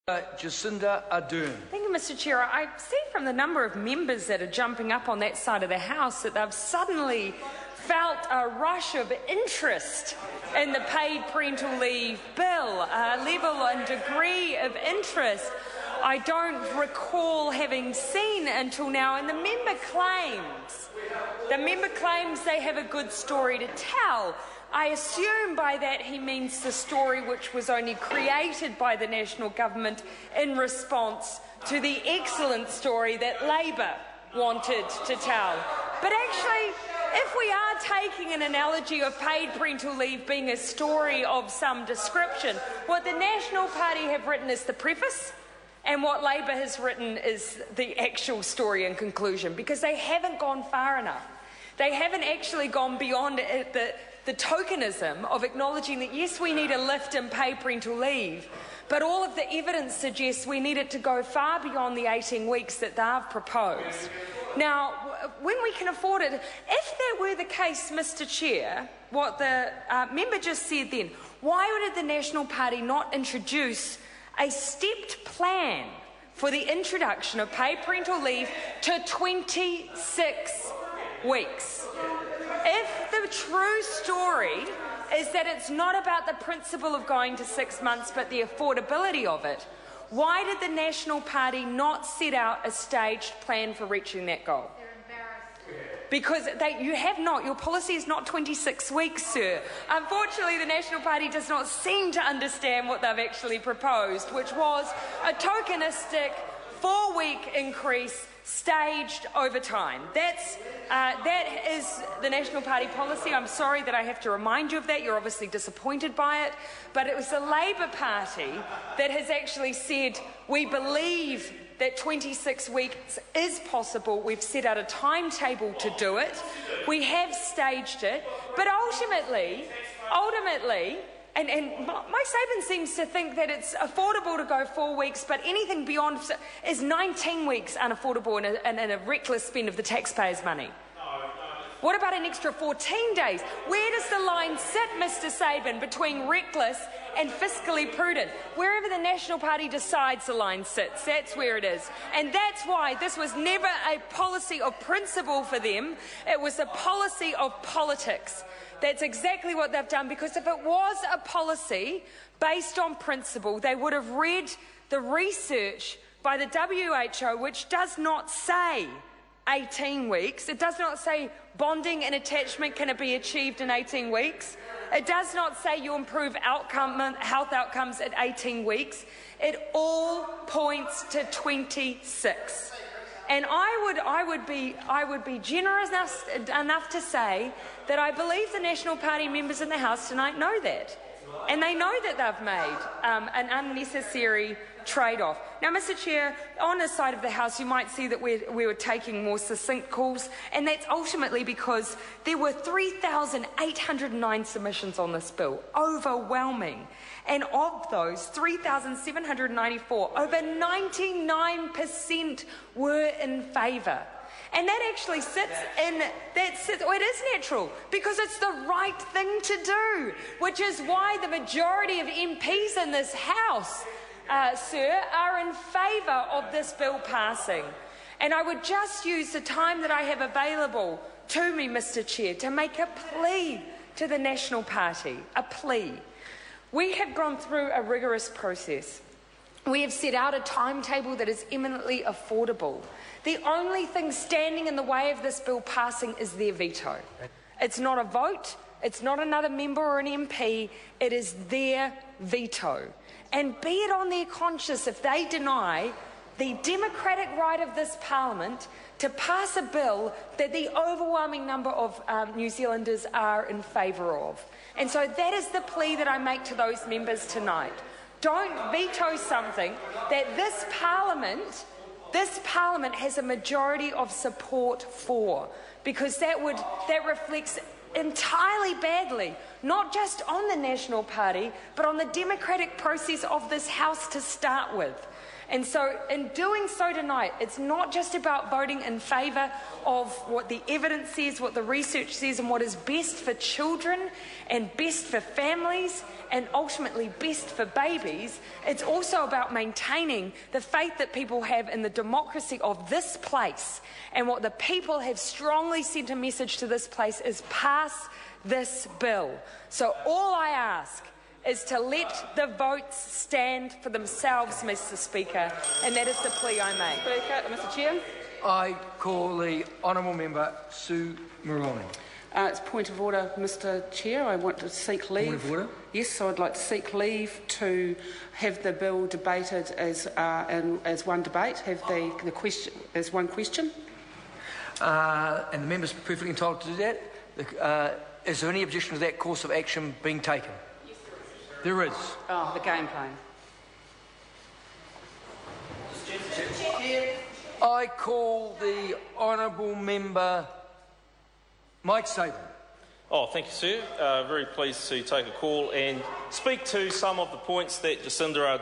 Jacinda Ardern. Thank you, Mr. Chair. I see from the number of members that are jumping up on that side of the House that they've suddenly felt a rush of interest in the paid parental leave bill, a level and degree of interest I don't recall having seen until now. And the member claims they have a good story to tell. I assume by that he means the story which was only created by the national government in response to the excellent story that Labor wanted to tell. But actually, if we are taking an analogy of paid parental leave being a story of some description, what the National Party have written is the preface, and what Labor has written is the actual story and conclusion, because they haven't gone far enough. They haven't actually gone beyond the tokenism of acknowledging that, yes, we need a lift in paid parental leave, but all of the evidence suggests we need it to go far beyond the 18 weeks that they've proposed. Now, when we can afford it, if that were the case, Mr. Chair, what the member just said then, why did the National Party not introduce a stepped plan for the introduction of paid parental leave to 26 weeks? If the true story is that it's not about the principle of going to 6 months but the affordability of it, why did the National Party not set out a staged plan for reaching that goal? Because you have not. Your policy is not 26 weeks, sir. Unfortunately, the National Party does not seem to understand what they've actually proposed, which was a tokenistic 4-week increase staged over time. That is the National Party policy. I'm sorry that I have to remind you of that. You're obviously disappointed by it. But it was the Labor Party that has actually said, we believe that 26 weeks is possible. We've set out a timetable to do it. We have staged it. But ultimately, and Mike Sabin seems to think that it's affordable to go 4 weeks, but anything beyond is 19 weeks unaffordable and a reckless spend of the taxpayers' money. What about an extra 14 days? Where does the line sit, Mr. Sabin, between reckless and fiscally prudent? Wherever the National Party decides the line sits, that's where it is. And that's why this was never a policy of principle for them. It was a policy of politics. That's exactly what they've done, because if it was a policy based on principle, they would have read the research by the WHO, which does not say 18 weeks. It does not say bonding and attachment can be achieved in 18 weeks. It does not say you improve health outcomes at 18 weeks. It all points to 26. And I would be generous enough to say that I believe the National Party members in the House tonight know that. And they know that they've made an unnecessary trade-off. Now, Mr. Chair, on this side of the House, you might see that we were taking more succinct calls, and that's ultimately because there were 3,809 submissions on this bill, overwhelming. And of those 3,794, over 99% were in favour. And that actually it is natural, because it's the right thing to do, which is why the majority of MPs in this House, sir, are in favour of this bill passing. And I would just use the time that I have available to me, Mr. Chair, to make a plea to the National Party, a plea. We have gone through a rigorous process. We have set out a timetable that is eminently affordable. The only thing standing in the way of this bill passing is their veto. It's not a vote, it's not another member or an MP, it is their veto. And be it on their conscience if they deny the democratic right of this Parliament to pass a bill that the overwhelming number of New Zealanders are in favour of. And so that is the plea that I make to those members tonight. Don't veto something that this Parliament has a majority of support for, because that reflects entirely badly, not just on the National Party, but on the democratic process of this House to start with. And so in doing so tonight, it's not just about voting in favour of what the evidence says, what the research says, and what is best for children and best for families and ultimately best for babies. It's also about maintaining the faith that people have in the democracy of this place. And what the people have strongly sent a message to this place is pass this bill. So all I ask is to let the votes stand for themselves, Mr. Speaker, and that is the plea I make. Speaker, Mr. Chair. I call the honourable member Sue Moroni. It's point of order, Mr. Chair. I want to seek leave. Point of order? Yes, so I'd like to seek leave to have the bill debated as one debate. Have the question as one question. And the member's perfectly entitled to do that. Is there any objection to that course of action being taken? Yes, there is. Oh, the game plan. I call the honourable member Mike Sabin. Oh, thank you, sir. Very pleased to take a call and speak to some of the points that Jacinda